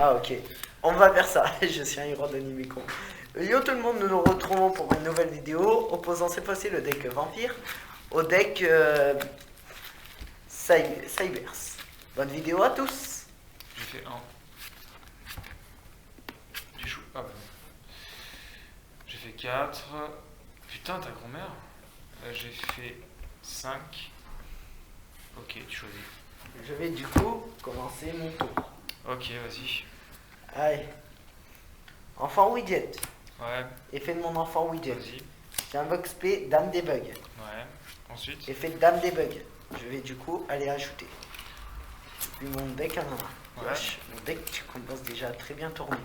Ah ok, on va faire ça, je suis un héros d'Animecon. Yo tout le monde, nous nous retrouvons pour une nouvelle vidéo opposant cette fois-ci le deck Vampire au deck Cybers. Bonne vidéo à tous. J'ai fait 1. Tu joues. Ah bah non. J'ai fait 4. Putain, ta grand-mère. J'ai fait 5. Ok, tu choisis. Je vais du coup commencer mon tour. Ok, vas-y. Allez. Enfant widget. Ouais, Effet de mon enfant widget. vas-y. J'ai un box P, dame des bugs. Ouais. Ensuite. Effet de dame des bugs. Je vais du coup aller ajouter. Puis mon deck à main. Ouais. Wesh, mon deck commence déjà à très bien tourner.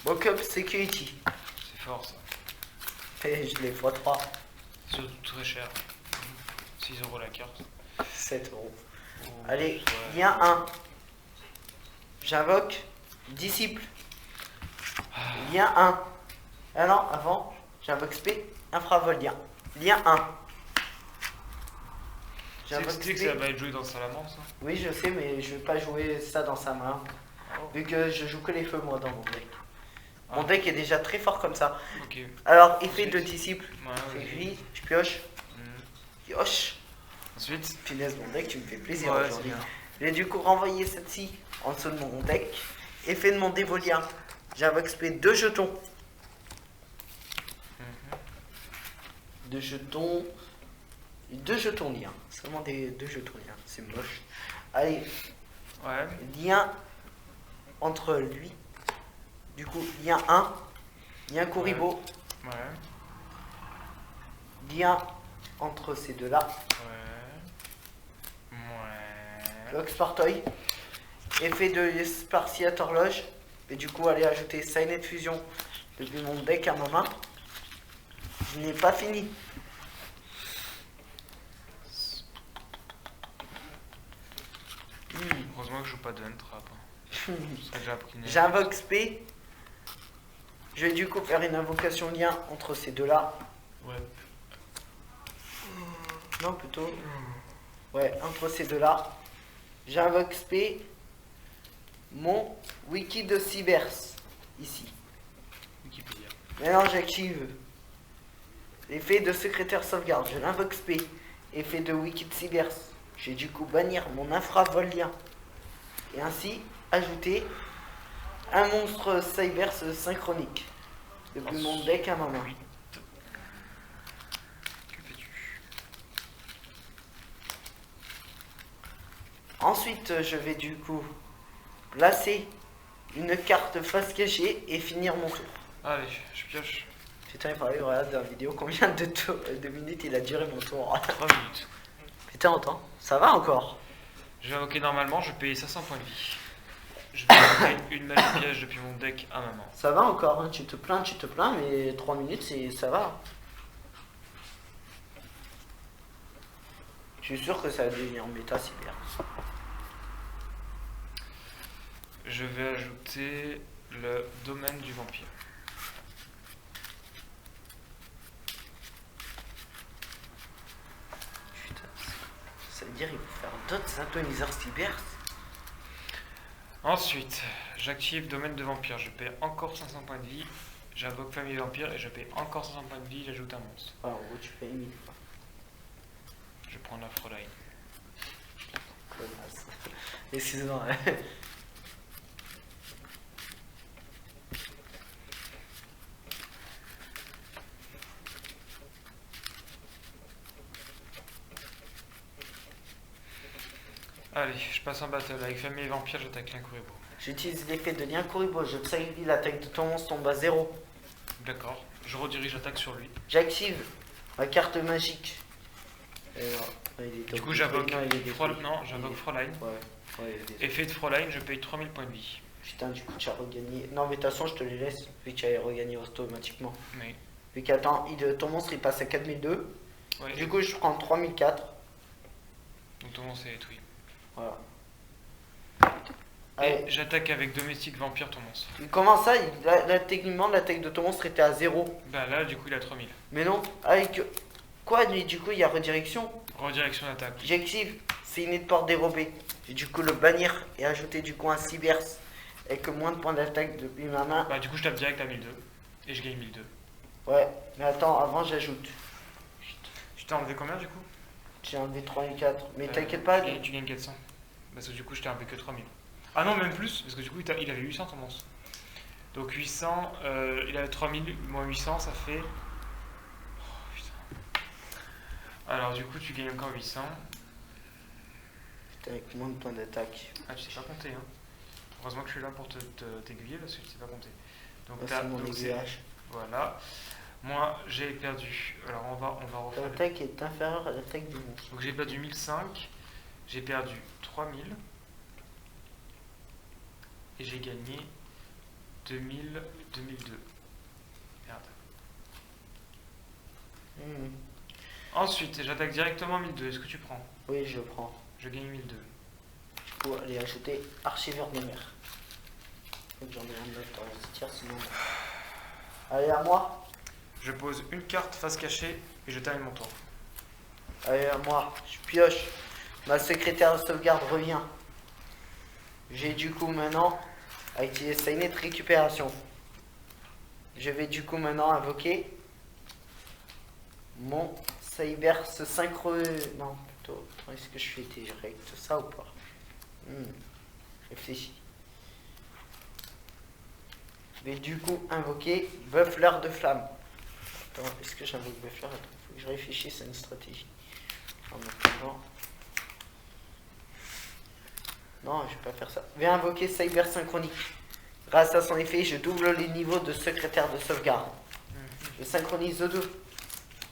Backup Security. C'est fort ça. Et je l'ai x3. Surtout très cher. 6 € la carte. 7 euros. Oh, Allez, ouais. lien 1. J'invoque disciple. Lien 1. Ah non, avant, j'invoque SP, infravolien. Lien 1. Tu sais que ça va être joué dans Salamandre ça. Oui, je sais, mais je vais pas jouer ça dans sa main. Oh. Vu que je joue que les feux, moi, dans mon deck. Mon Ah. deck est déjà très fort comme ça. Ok. Alors, effet de disciple. Ouais, Je vas-y. gris, je pioche. Pioche. Ensuite. Finesse, mon deck, tu me fais plaisir Ouais, c'est aujourd'hui. bien. Je vais du coup renvoyer celle-ci en dessous de mon deck. Effet de mon dévolien. J'invoque SP 2 jetons. 2 jetons. 2 jetons liens. Seulement des 2 jetons liens. C'est moche. Allez, Ouais. lien entre lui. Du coup, lien 1. Lien Kuribo. Ouais. Lien entre ces deux-là. Ouais. Ouais. Lock Spartoy. Effet de Spartiate Horloge. Et du coup, aller ajouter Signet Fusion depuis mon deck à ma main. Je n'ai pas fini. Heureusement que je joue pas de trap. Je serais déjà pris net. J'invoque SP. Je vais du coup faire une invocation lien entre ces deux-là. Ouais. Non, plutôt. Ouais, entre ces deux-là. J'invoque SP. Mon wiki de Cybers. Ici. Wikipédia. Maintenant, j'active l'effet de secrétaire sauvegarde. Je l'invoque SP. Effet de wiki de Cybers. Je vais du coup bannir mon infravolien. Et ainsi ajouter un monstre Cybers synchronique. Depuis mon deck à ma main. Que fais-tu? Ensuite, je vais du coup placer une carte face cachée et finir mon tour. Allez, je pioche. Putain, il fallait regarder dans la vidéo combien de minutes il a duré mon tour. 3 minutes. Putain, attends, ça va encore. Je vais invoquer normalement, je vais payer 500 points de vie. Je vais invoquer une magie piège depuis mon deck à maman. Ça va encore, hein. Tu te plains, mais 3 minutes, ça va. Je suis sûr que ça va devenir méta cyber. Je vais ajouter le domaine du vampire. Putain, ça veut dire qu'il faut faire d'autres syntoniseurs cyber. Ensuite, j'active domaine de vampire. Je paye encore 500 points de vie. J'invoque famille vampire et je paye encore 500 points de vie. J'ajoute un monstre. Ah, en gros, tu payes 1000 fois. Je prends la Fräulein. Connasse. Excuse-moi. Allez, je passe en battle. Avec famille vampire, j'attaque l'Incuribo. J'utilise l'effet de lien Kuribo. Je psy l'attaque de ton monstre tombe à 0. D'accord. Je redirige l'attaque sur lui. J'active ma carte magique. Du coup, j'invoque Fräulein. Non, j'invoque Fräulein. Ouais, il est détruit. Effet de Fräulein, je paye 3000 points de vie. Putain, du coup, tu as regagné. Non, mais de toute façon, je te les laisse, vu que tu as regagné automatiquement. Mais. Vu qu'attends, ton monstre il passe à 4002. Ouais. Du coup, je prends 3004. Donc ton monstre est détruit. Voilà. Et Allez. j'attaque avec domestique vampire ton monstre. Comment ça techniquement, l'attaque de ton monstre était à 0. Bah là, du coup, il a 3000. Mais non, avec. Quoi, mais du coup, il y a redirection. Redirection d'attaque. J'active C'est une porte dérobée. J'ai du coup le bannir et ajouter du coup un cybers avec moins de points d'attaque depuis ma main. Bah, du coup, je tape direct à 1002 et je gagne 1002. Ouais, mais attends, avant j'ajoute. Tu t'es enlevé combien du coup? J'ai enlevé 3 et 4. Mais t'inquiète pas. Tu gagnes 400. Parce que du coup, je t'ai enlevé que 3000. Ah non, même plus, parce que du coup, il avait 800 ton monstre. Donc 800, il avait 3000 moins 800, ça fait. Oh putain. Alors, du coup, tu gagnes encore 800. Putain, avec moins de points d'attaque. Ah, tu sais pas compter, hein. Heureusement que je suis là pour t'aiguiller parce que tu sais pas compter. Donc, C'est mon aiguillage. Voilà. Moi, j'ai perdu. Alors, on va refaire. L'attaque est inférieure à l'attaque du monstre. Donc, j'ai perdu 1005. J'ai perdu 3000. Et j'ai gagné 2000, 2002. Merde. Ensuite, j'attaque directement 1002. Est-ce que tu prends? Oui, je prends. Je gagne 1002. Du coup, aller ajouter archiveur des mers. Faut que j'en ai un autre dans ce tir, sinon. Allez, à moi. Je pose une carte face cachée et je termine mon tour. Allez, à moi. Je pioche. Ma secrétaire de sauvegarde revient. J'ai du coup maintenant activé Signet de récupération. Je vais du coup maintenant invoquer mon Cyber se synchro... Non, plutôt... Est-ce que je fais direct ça ou pas? Réfléchis. Je vais du coup invoquer Buffler de flamme. Attends, est-ce que j'invoque Buffler? Attends, faut que je réfléchisse à une stratégie. En attendant... Non, je vais pas faire ça. Je vais invoquer Cyber synchronique. Grâce à son effet, je double les niveaux de secrétaire de sauvegarde. Je synchronise deux.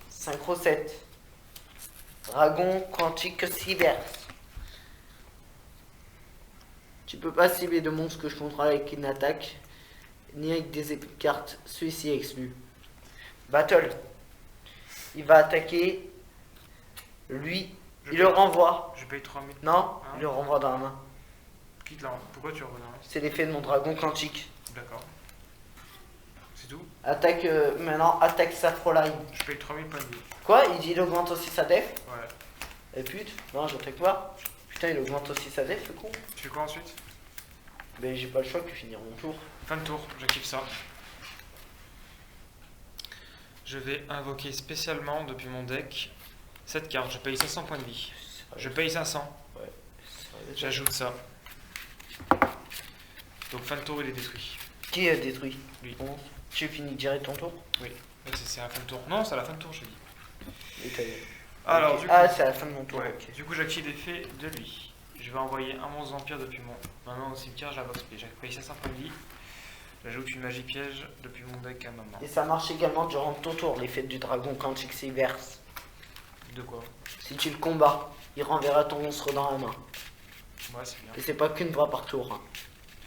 Synchro 7. Dragon quantique cyber. Tu peux pas cibler de monstres que je contrôle avec une attaque, ni avec des épées de cartes. Celui-ci est exclu. Battle. Il va attaquer. Lui, il le renvoie. Je paye 3000. Non, il le renvoie dans la main. Quitte là. Pourquoi tu reviens? C'est l'effet de mon dragon quantique. D'accord. C'est tout? Attaque maintenant, attaque Saffroline. Je paye 3000 points de vie. Quoi? Il dit il augmente aussi sa def? Ouais. Et pute, non, j'attaque pas. Putain, il augmente aussi sa def, le con. Tu fais quoi ensuite? Mais j'ai pas le choix que finir mon tour. Fin de tour, j'active ça. Je vais invoquer spécialement depuis mon deck cette carte. Je paye 500 points de vie. Je paye 500. Ouais. J'ajoute ça. Donc fin de tour, il est détruit. Qui a détruit? Lui. Bon, tu finis direct ton tour? Oui. C'est à la fin de tour. Non, c'est à la fin de tour, je dis. Alors, okay. Du coup, ah, c'est à la fin de mon tour. Ouais. Okay. Du coup, j'active l'effet de lui. Je vais envoyer un monstre vampire depuis ma main au cimetière. J'invoque SP. J'ai payé 500 points de vie. J'ajoute une magie piège depuis mon deck à ma main. Et ça marche également durant ton tour, l'effet du dragon quantique cyber. De quoi? Si tu le combats, il renverra ton monstre dans la main. Ouais, c'est bien. Et c'est pas qu'une fois par tour. Hein.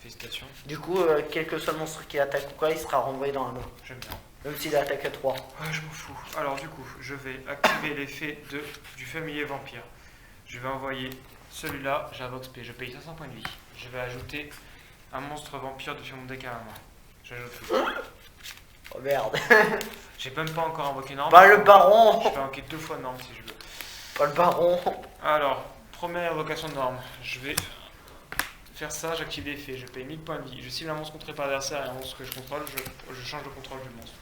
Félicitations. Du coup, quel que soit le monstre qui attaque ou quoi, il sera renvoyé dans la main. J'aime bien. Même s'il attaque à 3. Ouais, je m'en fous. Alors du coup, je vais activer l'effet du familier vampire. Je vais envoyer celui-là, j'invoque SP. Je paye 500 points de vie. Je vais ajouter un monstre vampire depuis mon deck à ma main. J'ajoute lui. Oh merde. J'ai même pas encore invoqué Norme. Pas le baron. Je peux invoquer 2 fois Norme si je veux. Pas le baron. Alors, première invocation de Norme. Je vais faire ça, j'active l'effet. Je paye 1000 points de vie. Je cible un monstre contré par l'adversaire et un monstre que je contrôle. Je change le contrôle du monstre.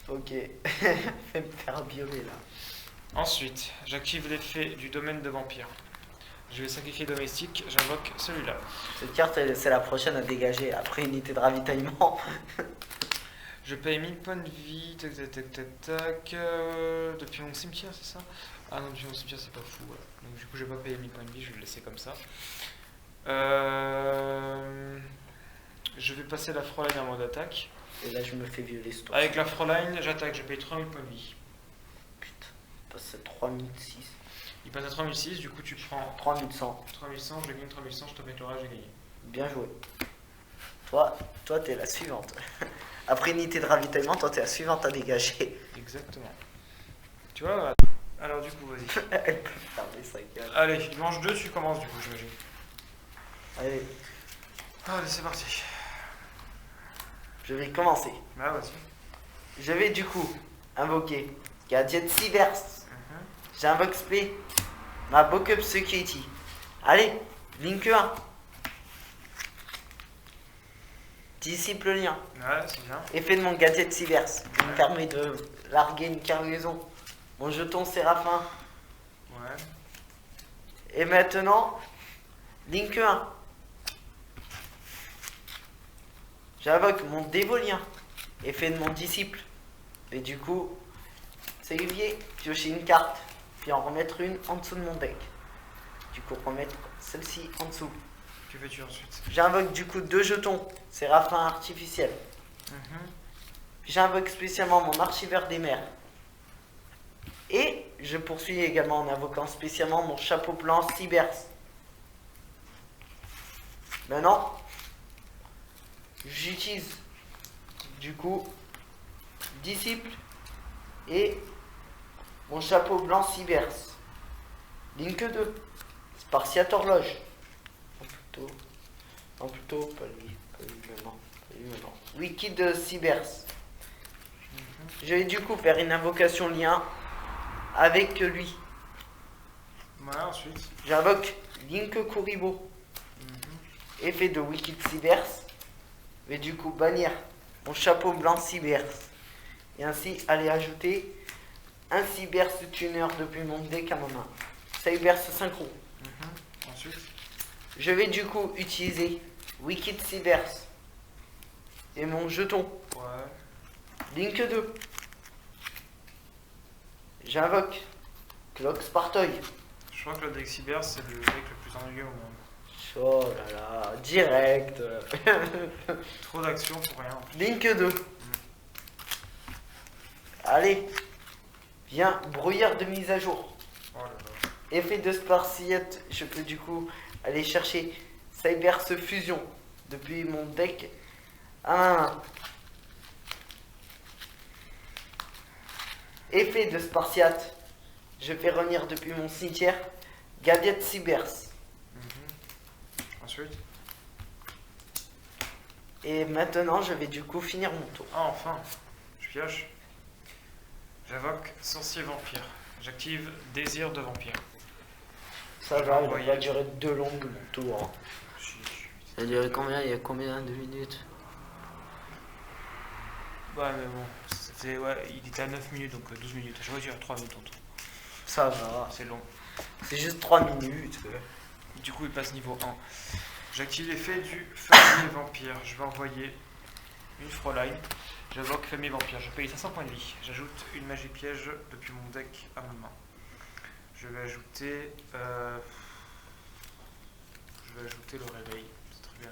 Ok. Fais me faire violer là. Ensuite, j'active l'effet du domaine de vampire. Je vais sacrifier domestique, j'invoque celui-là. Cette carte, c'est la prochaine à dégager après unité de ravitaillement. Je paye 1000 points de vie, tac tac tac tac tac. Depuis mon cimetière, c'est ça? Ah non, depuis mon cimetière, c'est pas fou. Ouais. Donc du coup, je vais pas payer 1000 points de vie, je vais le laisser comme ça. Je vais passer la Froline en mode attaque. Et là, je me fais violer ce tour. Avec la Froline, j'attaque, je paye 3000 points de vie. Putain, il passe à 3006. Il passe à 3006, du coup tu prends 3100. 3100, je gagne 3100, je te mets l'orage, j'ai gagné. Bien joué. Toi, t'es la suivante. Après unité de ravitaillement, toi, t'es la suivante à dégager. Exactement. Tu vois, alors du coup, vas-y. Elle peut fermer sa gueule. Allez, il mange 2, tu commences du coup, j'imagine. Allez. Allez, c'est parti. Je vais commencer. Bah, vas-y. Je vais du coup invoquer Gardien de Cybers. J'invoque SP, ma backup security. Allez, Link 1. Disciple lien. Ouais, c'est bien. Effet de mon gadget Cyberse. Qui me permet de larguer une cargaison. Mon jeton Séraphin. Ouais. Et maintenant, Link 1. J'invoque mon dévolien. Effet de mon disciple. Et du coup, c'est levier. Piocher une carte. Puis en remettre une en dessous de mon deck. Du coup, remettre celle-ci en dessous. Que fais-tu ensuite? J'invoque du coup 2 jetons. Séraphin artificiel. J'invoque spécialement mon archiveur des mers. Et je poursuis également en invoquant spécialement mon chapeau blanc Cyberse. Maintenant, j'utilise du coup disciple et mon chapeau blanc Cyberse. Link 2. Spartiate horloge. Plutôt, pas lui maintenant. Wicked Cyberse. Je vais du coup faire une invocation lien avec lui. Ouais, ensuite. J'invoque Link Kuribo. Effet de Wicked Cyberse. Et du coup bannir mon chapeau blanc Cyberse. Et ainsi aller ajouter un Cyberse tuner depuis mon deck à ma main. Cyberse synchro. Ensuite. Je vais du coup utiliser Wicked Cyberse. Et mon jeton. Ouais. Link 2. J'invoque Clock Spartoy. Je crois que le deck Cyber, c'est le deck le plus ennuyeux au monde. Oh là là, direct. Trop d'actions pour rien. Link 2. Allez, viens, brouillard de mise à jour. Oh là là. Effet de Spartiate, je peux du coup aller chercher Cyberse Fusion depuis mon deck à ma main. Effet de Spartiate, je fais revenir depuis mon cimetière Gadget Cyberse. Ensuite. Et maintenant, je vais du coup finir mon tour. Ah, enfin. Je pioche. J'invoque sorcier vampire. J'active désir de vampire. Ça va, il va durer 2 longues tours. Ça a duré combien? Il y a combien de minutes? Ouais, mais bon, c'était, ouais, il était à 9 minutes, donc 12 minutes. Je vois, tu as 3 minutes en tout. Ça va. C'est long. C'est juste 3 minutes. Du coup, il passe niveau 1. J'active l'effet du fermier vampire. Je vais envoyer une Fräulein. J'invoque fermier vampire. Je paye 500 points de vie. J'ajoute une magie piège depuis mon deck à ma main. Je vais ajouter le réveil. C'est très bien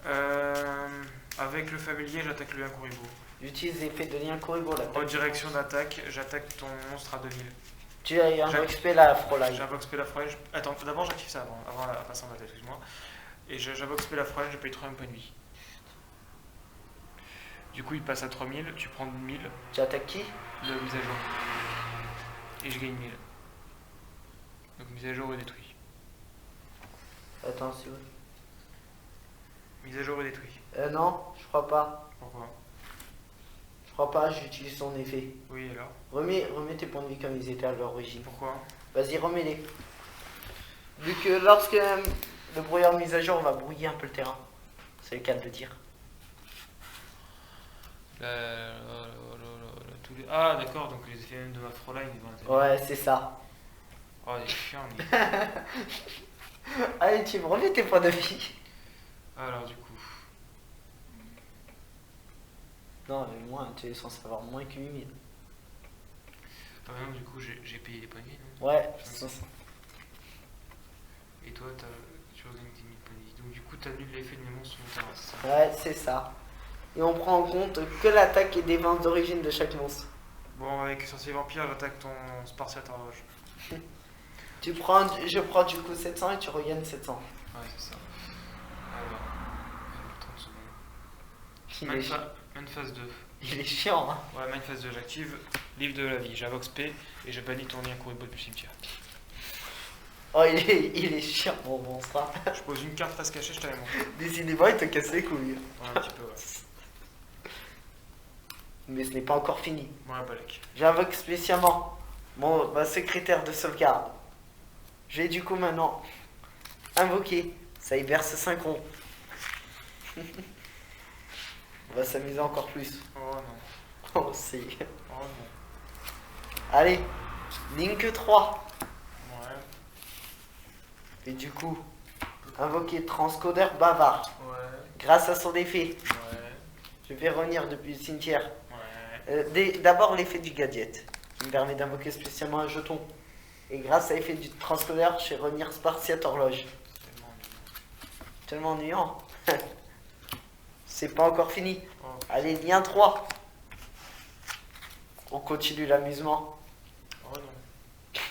le réveil. Avec le familier, j'attaque le lien Kuribo. J'utilise l'effet de lien Kuribo là. En direction d'attaque, j'attaque ton monstre à 2000. Tu as invoqué spell la Fräulein. J'invoque spell la Fräulein. Attends, d'abord j'active ça avant la passant de la tête, excuse-moi. Et j'invoque spell la Fräulein, je paye 3000 points de vie. Du coup, il passe à 3000, tu prends 1000. Tu attaques qui? Le mise à jour. Et je gagne 1000. Donc mise à jour est détruit. Attends, c'est où? Mise à jour est détruit. Non, je crois pas. Pourquoi? Je crois pas, j'utilise son effet. Oui, alors? Remets tes points de vie comme ils étaient à l'origine. Pourquoi? Vas-y, remets-les. Vu que lorsque le brouillard mise à jour va brouiller un peu le terrain. C'est le cas de le dire. Ah, d'accord, donc les effets même de ma Fräulein, ils vont être... Ouais, c'est ça. Oh, il est chiant, lui. Allez, tu me remets tes points de vie. Alors, du coup... Non, mais moins, tu es censé avoir moins que 8000. Ah, mais non, du coup, j'ai payé les points de vie, non? Ouais, c'est ça. Et toi, tu regagnes tes 1000 points de vie. Donc, du coup, tu annules l'effet de mes monstres sur le terrain, c'est ça? Ouais, c'est ça. Et on prend en compte que l'attaque et défense d'origine de chaque monstre. Bon, avec sorcier vampire, j'attaque ton Spartiate horloge. Je prends du coup 700 et tu regagnes 700. Ouais, c'est ça. Alors, 30 secondes. Il est, Main phase 2. il est chiant, hein. Ouais, main phase 2, j'active livre de la vie. J'invoque P et je bannis ton lien Kuribo depuis le cimetière. Oh, il est chiant, mon monstre. Hein. Je pose une carte face cachée, je t'avais montré. Décidément, il te casse les couilles. Ouais, un petit peu, ouais. Mais ce n'est pas encore fini. Ouais, balèque. J'invoque spécialement ma secrétaire de sauvegarde. Je vais du coup maintenant invoquer Cyber 5 ronds. On va s'amuser encore plus. Oh non. Oh, c'est... Oh non. Allez, Link 3. Ouais. Et du coup, invoquer Transcodeur bavard. Ouais. Grâce à son effet, Ouais. je vais revenir depuis le cimetière. Ouais. D'abord l'effet du gadget, qui me permet d'invoquer spécialement un jeton. Et grâce à l'effet du transcodeur, je vais revenir Spartiate Horloge. Tellement nul. Tellement ennuyant. C'est pas encore fini. Oh. Allez, lien 3. On continue l'amusement. Oh non.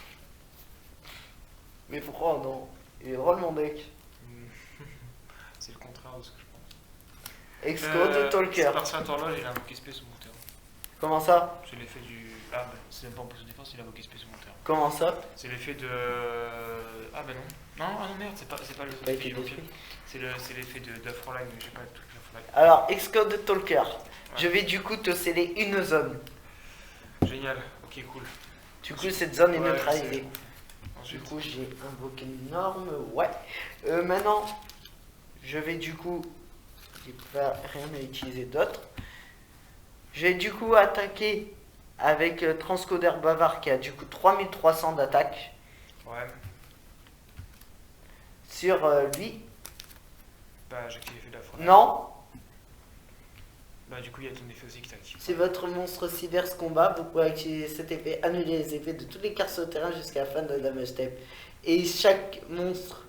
Mais pourquoi non? Il est drôle mon deck. C'est le contraire de ce que je pense. Exco de Talker. Spartiate Horloge, il a invoqué SP sur mon terrain. Comment ça? C'est l'effet du. Ah bah, c'est même pas en position de défense, il a invoqué SP sur mon terrain. Comment ça? C'est l'effet de. Ah bah non. Non, ah non merde, c'est pas le. Pas été vampire. détruit. C'est l'effet d'Afroline, mais j'ai pas le truc d'Afroline. Alors, Exco de Talker. Je vais du coup te sceller une zone. Génial, ok, cool. Du coup, cette zone est Ouais, neutralisée. c'est- Du Ensuite, coup, j'ai invoqué une norme. Ouais. Maintenant, je vais du coup. J'ai pas rien à utiliser d'autre. Je vais du coup attaquer avec Transcodeur bavard qui a du coup 3300 d'attaque ouais. sur lui. Bah, j'active l'effet d'Afroline. Non, Bah, du coup, il y a ton effet aussi qui t'active. c'est votre monstre Cyberse combat. Vous pouvez activer cet effet, annuler les effets de toutes les cartes sur le terrain jusqu'à la fin de la damage step. Et chaque monstre.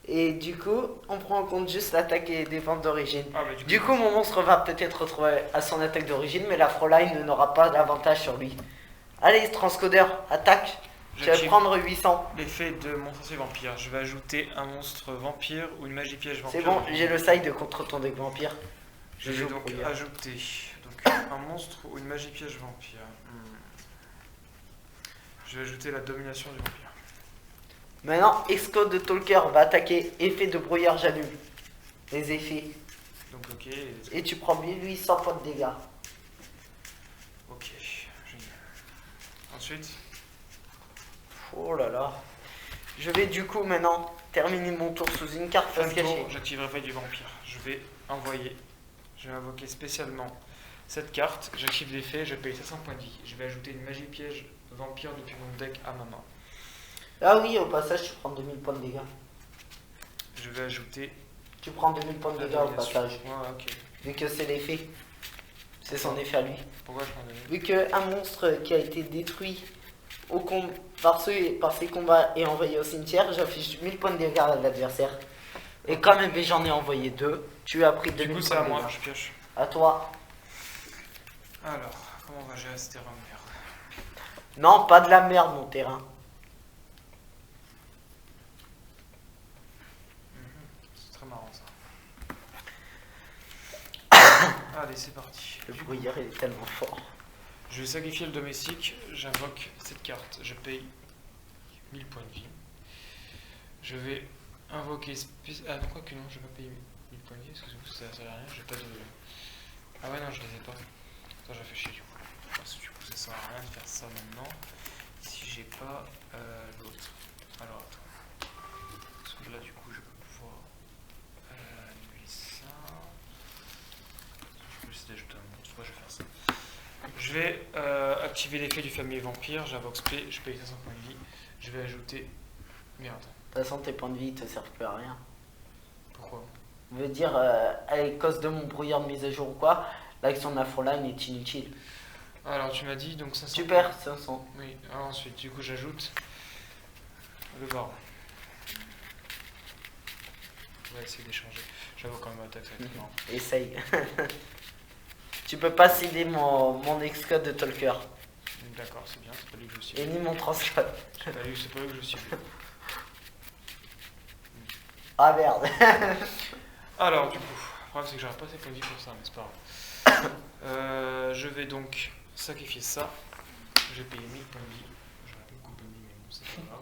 Et du coup, on prend en compte juste l'attaque et les défenses d'origine. Ah, bah, Du coup, mon monstre va peut-être retrouver à son attaque d'origine, mais la Froline n'aura pas d'avantage sur lui. Allez, Transcodeur, attaque. Tu vas j'active prendre 800. l'effet de mon sorcier vampire. Je vais ajouter un monstre vampire ou une magie piège vampire. C'est bon, j'ai le side contre ton deck vampire. Je Je vais joue donc pour hier. ajouter donc, un monstre ou une magie piège vampire. Je vais ajouter la domination du vampire. Maintenant, Exco de Talker va attaquer effet de brouillard, j'annule les effets. Donc, ok. Et tu prends 1800 points de dégâts. Ok, génial. Ensuite, Oh là là. Je vais du coup maintenant terminer mon tour sous une carte fin face de cachée. tour, j'active Réveil du vampire. Je vais invoquer spécialement cette carte. J'active l'effet, je paye 700 points de vie. Je vais ajouter une magie piège vampire depuis mon deck à ma main. Ah oui, au passage, tu prends 2000 points de dégâts. Je vais ajouter. Tu prends 2000 points de la dégâts au domination. passage. Ouais, ok. Vu que c'est l'effet. C'est son effet à lui. Pourquoi je m'en donne? Vu qu'un monstre qui a été détruit par ses combats et envoyé au cimetière, j'affiche 1000 points de dégâts à l'adversaire. Et comme j'en ai envoyé 2, tu as pris Du 2000 coup, c'est points à de moi, dégâts. je pioche. À toi. Alors, comment on va gérer ce terrain de merde? Non, pas de la merde, mon terrain. C'est très marrant ça. Allez, c'est parti. Le brouillard, il est tellement fort. Je vais sacrifier le domestique, j'invoque cette carte, je paye 1000 points de vie. Je vais invoquer ah non, quoi que non, je vais pas payer 1000 points de vie, excusez-moi, ça sert à rien, j'ai pas de. Ah ouais, non, je les ai pas. Ça, j'ai fait chier du coup. Parce que du coup, ça sert à rien de faire ça maintenant si j'ai pas l'autre. Alors attends. Parce que là, du coup, je peux pouvoir annuler ça. Je peux essayer d'ajouter un monstre, pourquoi je vais faire ça? Je vais activer l'effet du famille vampire, j'invoque SP, je paye 500 points de vie. Je vais ajouter. Merde. De toute façon, tes points de vie, ils te servent plus à rien. Pourquoi? Je veux dire, à cause de mon brouillard de mise à jour ou quoi, l'action d'Afroline est inutile. Alors, tu m'as dit donc 500. Tu perds 500. Oui, ensuite, du coup, j'ajoute le baron. On va essayer d'échanger. J'avoue quand même attaque, ça va être marrant. Essaye. Tu peux pas cibler mon X-code de Talker. D'accord, c'est bien, c'est pas lui que je Et cible. ni mon transcode. C'est pas lui que je cible. Ah merde. Alors, du coup, le problème c'est que j'aurais pas assez de points de vie pour ça, mais c'est pas grave. Je vais donc sacrifier ça. Je vais payer 1000 points de vie. J'aurais pas beaucoup de points de vie, mais bon, c'est pas grave.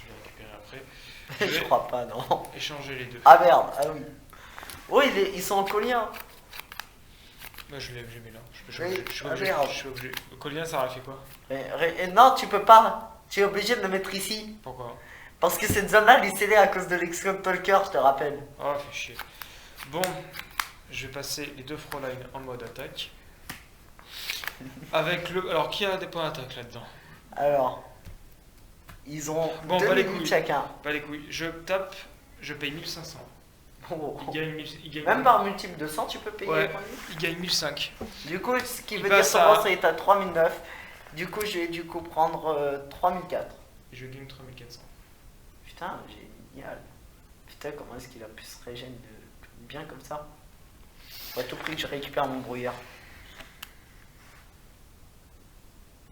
Je vais récupérer après. Je crois pas, non. Échanger les deux. Ah merde, ah oui. Oh, ils sont en collier. Bah, je les mets là. Je suis Oui, obligé. Je suis ah, obligé. merde. Je suis obligé. Le collier, ça aurait fait quoi? Non, tu peux pas. Tu es obligé de le mettre ici. Pourquoi? Parce que cette zone-là, elle est scellée à cause de l'Excom Talker, je te rappelle. Oh, fait chier. Bon, je vais passer les deux Fräulein en mode attaque. Avec le. Alors, qui a des points d'attaque là-dedans? Alors, ils ont Bon, 2 pas les minutes couilles. chacun. Pas les couilles. Je tape, je paye 1500. Oh. Il gagne, il gagne Même par multiple de 100, tu peux payer Ouais, les points de vie. il gagne 1005. Du coup, ce qui Il veut dire passe que à- son ça est à 3009. Du coup, je vais prendre 3004. Et je gagne 3400. Putain, génial. Putain, comment est-ce qu'il a pu se régénérer bien comme ça? Faut à tout prix que je récupère mon brouillard.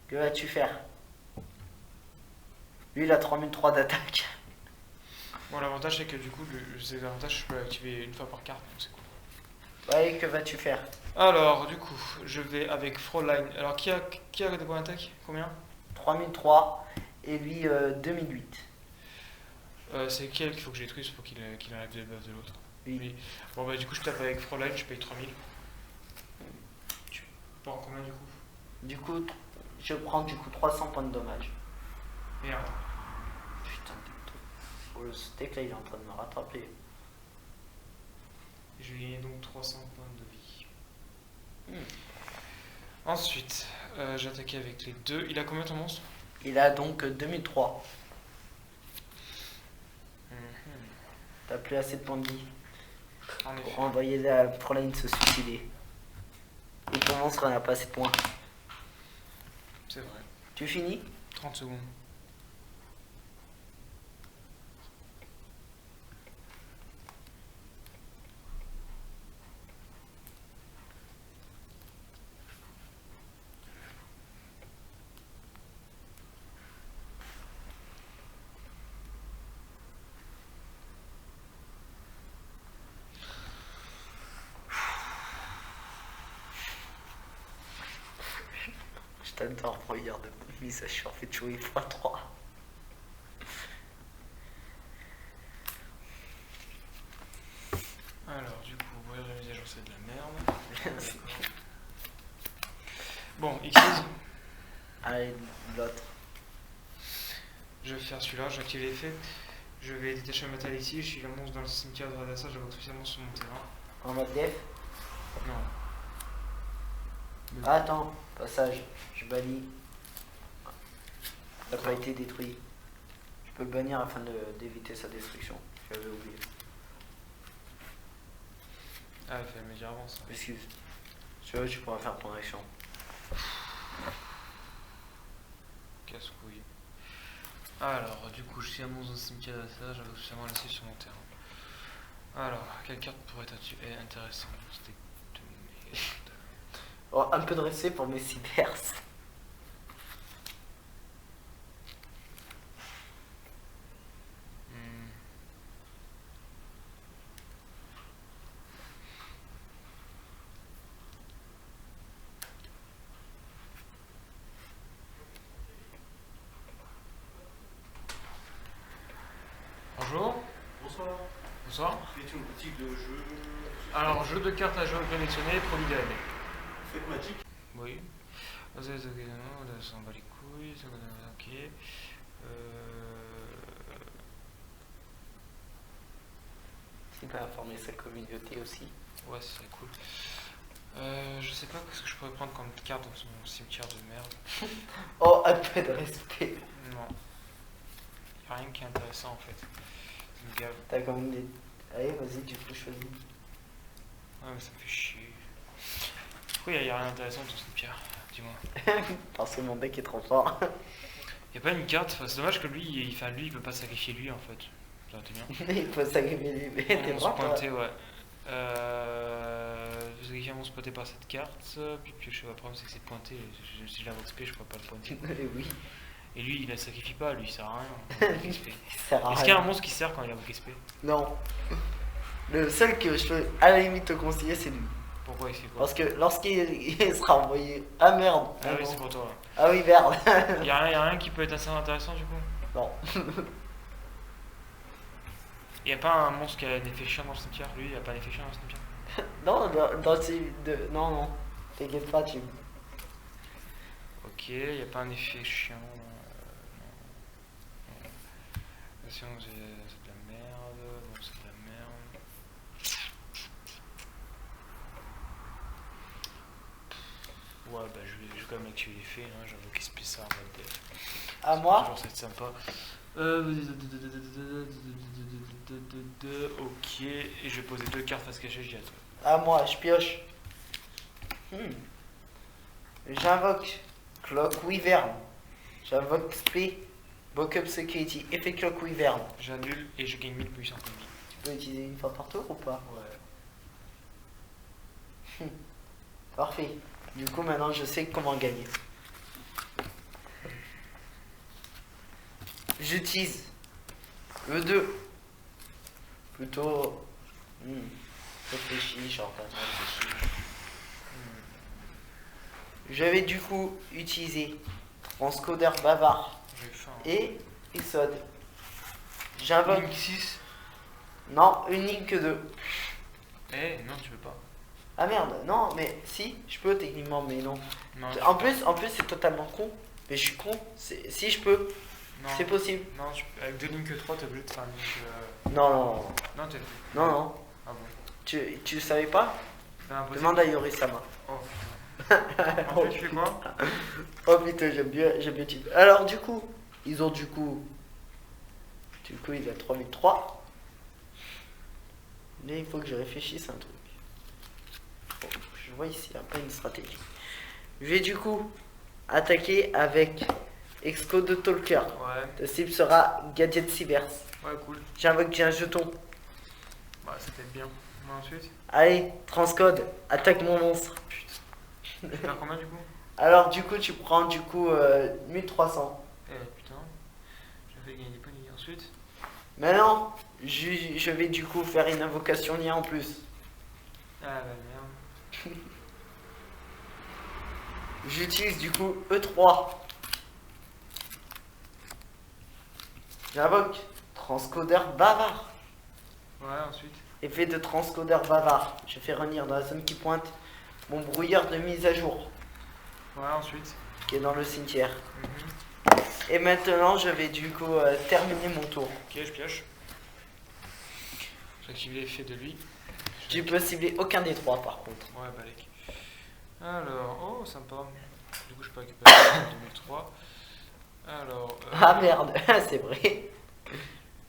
Que vas-tu faire? Lui, il a 3003 d'attaque. Bon, l'avantage c'est que du coup, je peux l'activer une fois par carte, donc c'est cool. Ouais, que vas-tu faire? Alors, du coup, je vais avec Fräulein. Alors, qui a des points d'attaque? Combien? 3003 et lui 2008. C'est quel qu'il faut que je détruise pour qu'il enlève les buffs de l'autre? Oui. Bon, bah, du coup, je tape avec Fräulein, je paye 3000. Tu prends combien du coup? Du coup, je prends du coup 300 points de dommage. Merde. Putain, oh, le steak là, il est en train de me rattraper. Je vais gagner donc 300 points de vie. Hmm. Ensuite, j'ai attaqué avec les deux. Il a combien ton monstre? Il a donc 2003. Mhm. T'as plus assez de points de vie En effet. pour envoyer la Fräulein se suicider. Et ton monstre n'a pas assez de points. C'est vrai. Tu finis? 30 secondes. Je t'adore, regarde le message sur fait jouer x3. Alors, du coup, ouvrir la mise à jour, c'est de la merde. D'accord. Bon, X. Allez, l'autre. Je vais faire celui-là, j'active l'effet. Je vais détacher un métal ici. Je suis un monstre dans le cimetière de Radassa, j'invoque spécialement sur mon terrain. En mode def. Non. Ah, attends, passage. Je bannis. Ça n'a pas été détruit. Je peux le bannir afin d'éviter sa destruction. J'avais oublié. Ah, il fallait me dire avant ça. Excuse. Tu veux, tu pourras faire ton action. Casse-couille. Alors, du coup, je suis un monstre dans le cimetière de Radassa, j'invoque spécialement laissé sur mon terrain. Alors, quelle carte pourrait être intéressante? C'était de merde. Oh, un peu de respect pour mes cybers. Hmm. Bonjour. Bonsoir. Bonsoir. C'est une boutique de jeux. Alors, jeu de cartes à jouer collectionné, produit dérivé. Faites Magic. Oui. Vas-y, non, on s'en bat les couilles. Ok. Il peut informer sa communauté aussi. Ouais, ce serait cool. Je sais pas ce que je pourrais prendre comme carte dans son cimetière de merde. Oh, un peu de respect. Non. Y a rien qui est intéressant en fait. Ça me gave. T'as quand même des. Allez, vas-y, du coup, choisis. Ouais, mais ça me fait chier. Pourquoi y a rien d'intéressant dans ton cimetière? Dis-moi. Parce que mon deck est trop fort. Y a pas une carte, enfin, c'est dommage que lui, il peut pas sacrifier lui en fait. Ça aurait été bien. Il faut sacrifier les bébés. T'es On se droit, toi. pointait, ouais. Vous avez on se pointait par cette carte, puis piocher. Le problème c'est que c'est pointé. Si je l'invoque SP, je pourrais pas le pointer. Oui. Et lui, il la sacrifie pas, lui, il sert à rien. Il sert à Est-ce qu'il y a un rien. monstre qui sert quand il invoque SP? Non. Le seul que je peux à la limite te conseiller, c'est lui. Pourquoi il fait quoi? Parce que lorsqu'il sera envoyé. Ah merde. Ah oui, non. c'est pour toi. Ah oui, merde. Y a rien qui peut être assez intéressant du coup? Non. Y a pas un monstre qui a un effet chiant dans le cimetière? Lui, il a pas un effet chiant dans le cimetière? Non, dans ces deux. Non, non. T'inquiète pas, tu. Ok, y a pas un effet chiant. Attention, c'est de la merde. Non, c'est de la merde. Ouais, bah je vais quand même activer l'effet. Hein. J'avoue qu'il se pisse ça en mode def. À moi. Toujours c'est sympa. Ok, et je vais poser 2 cartes face cachée, je dis à toi. À moi, je pioche. J'invoque Clock Wyvern. J'invoque Spé. Backup Security. Effet Clock Wyvern. J'annule et je gagne 1000 puissance de vie. Tu peux utiliser une fois par tour ou pas? Ouais. Parfait. Du coup, maintenant, je sais comment gagner. J'utilise E2. Plutôt... réfléchi, genre pas trop réfléchi. Je vais du coup utiliser Transcoder Bavard J'ai faim. et Exode. J'invoque... Link 6. Non, une ligne que 2. Eh, non, tu peux pas. Ah merde, non, mais si, je peux techniquement, mais non. Non, En plus, c'est totalement con. Mais je suis con. Si je peux, non, c'est possible. non, avec 2 Link 3, t'es obligé de faire un Link. Non, non, non. Non, t'es. Non. Ah bon. Tu savais pas? C'est impossible. Demande à Yorisama. Oh putain. En fait, tu fais quoi? Oh putain, j'aime bien type. Alors du coup, ils ont du coup, il a 3003. Mais il faut que je réfléchisse à un truc. Bon, je vois ici, il n'y a pas une stratégie. Je vais du coup attaquer avec Exco de Talker. Ouais. Le cible sera Gadget Cybers. Ouais, cool. J'invoque j'ai un jeton. Bah, c'était bien. Mais ensuite. Allez, Transcode, attaque mon monstre. Putain. Tu peux faire combien du coup? Alors du coup, tu prends du coup 1300. Eh putain. Je vais gagner des points de vie ensuite. Maintenant, je vais du coup faire une invocation lien en plus. Ah bah merde. J'utilise du coup E3. J'invoque Transcodeur Bavard. Ouais, ensuite. Effet de Transcodeur Bavard. Je fais revenir dans la zone qui pointe mon brouilleur de mise à jour Ouais, ensuite. qui est dans le cimetière. Mhm. Et maintenant, je vais du coup terminer mon tour. Ok, je pioche. J'active l'effet de lui. Tu peux cibler aucun des trois par contre. Ouais, balèque. Alors, oh, sympa. Du coup, je peux récupérer le 2003. Alors. Ah merde, c'est vrai.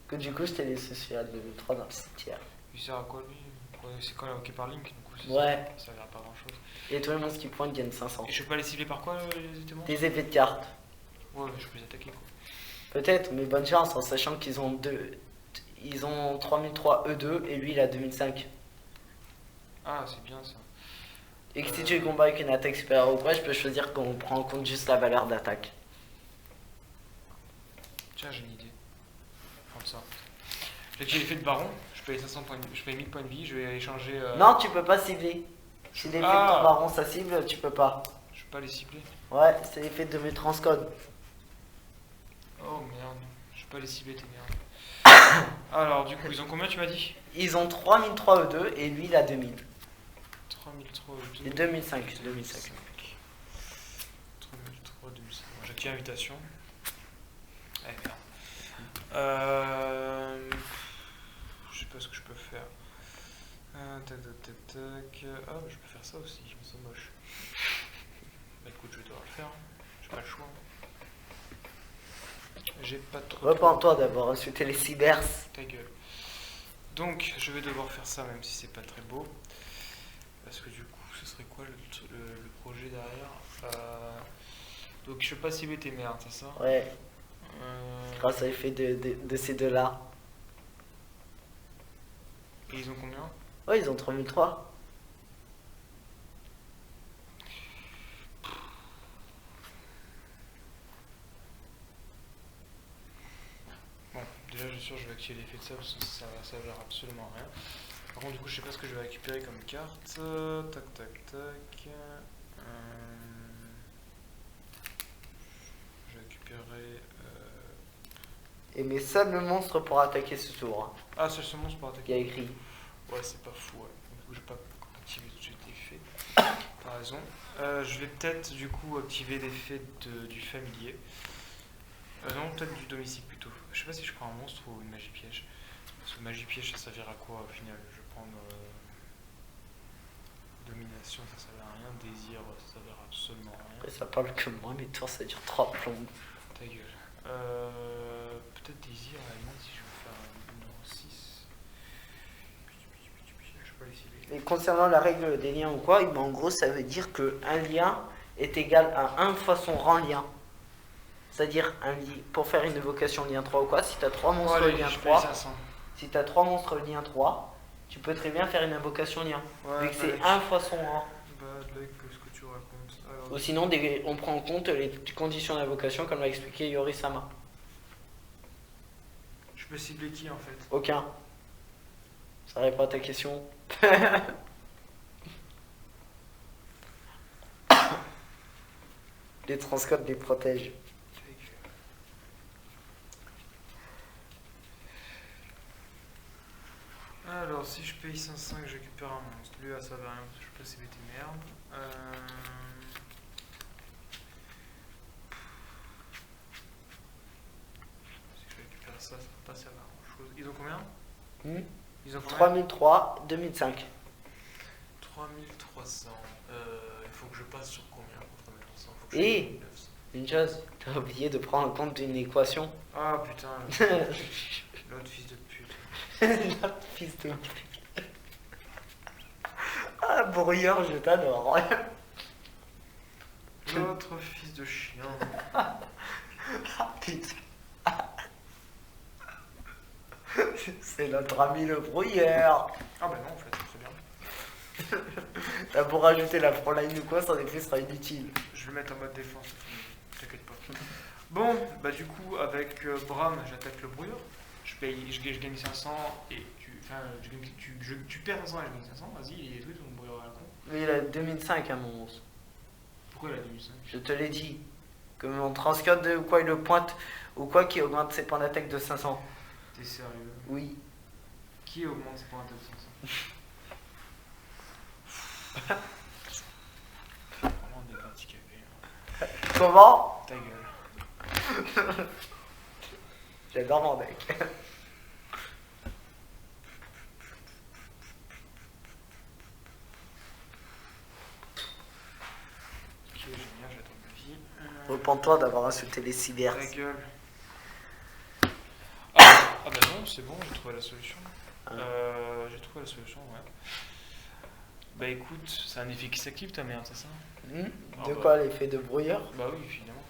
Que du coup, je t'ai laissé celui-là de 2003 dans le cimetière. Il sert à quoi lui? C'est quand il est invoqué par Link, du coup, Ouais. ça servira pas à grand chose. Et tous les monstres qui pointent gagnent 500. Et je peux pas les cibler par quoi, exactement? Des effets de cartes. Ouais, mais je peux les attaquer quoi. Peut-être, mais bonne chance en sachant qu'ils ont ils ont 3003 E2 et lui il a 2005. Ah, c'est bien ça. Et que si tu combats avec une attaque supérieure ou quoi, je peux choisir qu'on prend en compte juste la valeur d'attaque. Tiens, j'ai une idée. Prends ça. J'active l'effet de baron, je paye 500 points je paye 1000 points de vie, je vais échanger. Non, tu peux pas cibler. Si l'effet de ton baron ça cible, tu peux pas. Je peux pas les cibler. Ouais, c'est l'effet de mes transcodes. Oh merde, je peux pas les cibler, tes merdes. Alors, du coup, ils ont combien tu m'as dit? Ils ont 3003 E2 et lui il a 2000. 3003, Et 2005. 2005. 3003, 2005. Bon, j'active invitation. Eh merde. Je sais pas ce que je peux faire. Tac, tac, tac, tac. Ah, bah, je peux faire ça aussi, mais c'est moche. Bah écoute, je vais devoir le faire. J'ai pas le choix. J'ai pas trop. Repends-toi d'abord, insulter les cybers. Ta gueule. Donc, je vais devoir faire ça, même si c'est pas très beau. Parce que du coup, ce serait quoi le projet derrière? Donc, je peux pas cibler tes merdes, c'est ça? Ouais, grâce à l'effet de ces deux-là. Et ils ont combien? Ouais, ils ont 3003. Bon, déjà, je suis sûr que je vais activer l'effet de ça parce que ça va servir absolument à rien. Par contre, du coup, je sais pas ce que je vais récupérer comme carte. Tac, tac, tac. Je vais récupérer. Et mes seuls monstres pour attaquer ce tour. Hein. Ah, c'est ce monstre pour Il y attaquer. a écrit. Ouais, c'est pas fou, ouais. Du coup, je vais pas activer tout de suite l'effet. T'as raison. Je vais peut-être, du coup, activer l'effet du familier. Non, peut-être du domicile plutôt. Je sais pas si je prends un monstre ou une magie piège. Parce que magie piège, ça servira à quoi au final? Je vais prendre domination, ça servira à rien. Désir, ça servira absolument à rien. Après, ça parle que moi, mes tours ça dure 3 plombes. Ta gueule. Peut-être désir à la limite si je veux faire un numéro 6. Je peux pas les cibler. Et concernant la règle des liens ou quoi, ben, en gros, ça veut dire qu'un lien est égal à 1 fois son rang lien. C'est-à-dire, pour faire une évocation lien 3 ou quoi, si tu as 3 monstres Allez, lien je paye 3, 500. si tu as 3 monstres lien 3, tu peux très bien faire une invocation lien. Vu que c'est 1 fois son rang. Bad luck, qu'est-ce que tu racontes? Alors, Ou sinon, on prend en compte les conditions d'invocation, comme l'a expliqué Yorisama. je peux cibler qui en fait? Aucun. Ça répond à ta question. Les transcodes les protègent. Alors, si je paye 500 et que je récupère un monstre, lui, ça va rien, parce que je peux pas cibler tes merdes. Si je récupère ça, ça va pas servir à grand chose. Ils ont combien? Ils ont combien? 3003, 2005. 3300. Il faut que je passe sur combien pour 3300? Faut que je Et- fasse 900. Une chose, t'as oublié de prendre en compte une équation. Ah putain, l'autre fils de pute. Fils de pute. Ah, brouilleur, je t'adore. L'autre fils de chien. Putain. C'est notre ami le brouilleur. Ah bah non, en fait, très bien. T'as pour rajouter la frontline ou quoi, son effet sera inutile. Je vais le mettre en mode défense, t'inquiète pas. Bon, bah du coup, avec Bram, j'attaque le brouilleur. Je gagne 500 et tu perds 500 et je gagne 500. Vas-y, il est tout ton brouilleur à la con. Mais il a 2005, hein, mon monstre. Pourquoi il a 2005? Je te l'ai dit. Que mon transcode ou quoi, il le pointe ou quoi qui augmente ses points d'attaque de 500. T'es sérieux? Oui. Qui augmente ses points d'attaque de 500? Vraiment des handicapés. Hein. Comment? Ta gueule. J'adore mon deck. Ok, génial, j'attends ma vie. Repends-toi d'avoir insulté les cyber. Ta gueule. Ah bah non, c'est bon, j'ai trouvé la solution. Ah. J'ai trouvé la solution, ouais. Bah écoute, c'est un effet qui s'active ta merde, c'est ça? De quoi, l'effet de brouilleur? Bah oui, évidemment.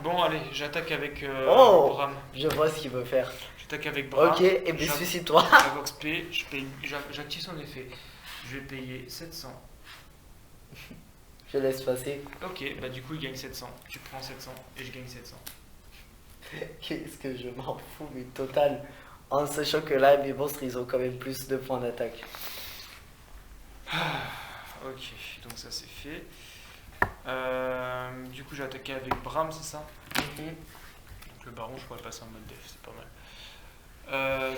Bon, allez, j'attaque avec Oh Bram. Je vois ce qu'il veut faire. J'attaque avec Bram. Ok, et bien suicide-toi. J'invoque P, j'active son effet. Je vais payer 700. Je laisse passer. Ok, bah du coup, il gagne 700. Tu prends 700 et je gagne 700. Qu'est-ce que je m'en fous, mais total. En sachant que là, mes monstres, ils ont quand même plus de points d'attaque. Ok, donc ça c'est fait. Du coup, j'ai attaqué avec Bram, c'est ça? Donc le baron, je pourrais passer en mode def, c'est pas mal.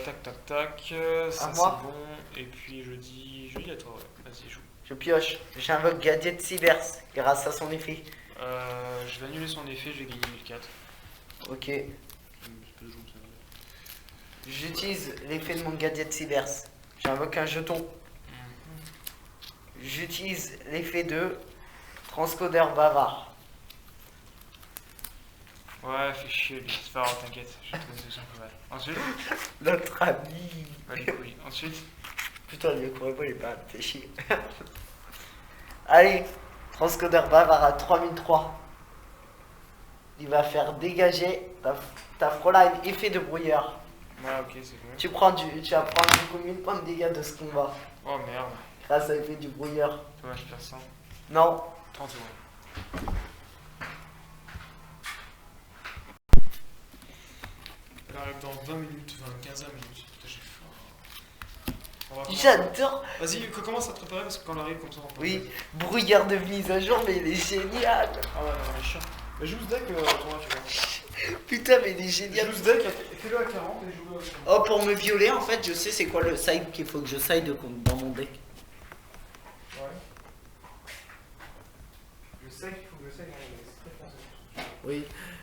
Tac, tac, tac. Ça c'est moi bon. Et puis je dis à toi, ouais. Vas-y, joue. Je pioche. J'invoque Gadget Cybers grâce à son effet. Je vais annuler son effet, je vais gagner 1004. Ok. J'utilise l'effet de mon Gadget Cybers. J'invoque un jeton. J'utilise l'effet de transcodeur bavard. Ouais, fais chier, lui. C'est pas grave, t'inquiète. J'ai trouvé une solution pas mal. Ensuite, Notre ami. bah, les couilles. Ensuite, Putain, le Kurebo, il est pas fait chier. Allez, transcodeur bavard à 3003. Il va faire dégager ta Fräulein effet de brouilleur. ouais, ok, c'est bon. Tu vas prendre du coup 1000 points de dégâts de ce combat. Oh merde. Grâce à l'effet du brouilleur. Dommage, je perds 100. Non. 30 secondes. Elle arrive dans 20 minutes, 15 minutes. Putain, j'ai faim. On va commencer. J'adore. Vas-y, commence à te préparer parce que quand on arrive comme ça, on peut. Oui, brouilleur de mise à jour, mais il est génial. Ah ouais, non, mais chiant. Mais joue ce deck, toi, tu vois. Putain, mais il est génial. Joue ce deck, fais-le à 40 et joue-le à 40. Oh, pour me violer, en fait, je sais c'est quoi le side qu'il faut que je side dans mon deck. Ouais. Je sais qu'il faut que je side, c'est très français. Oui.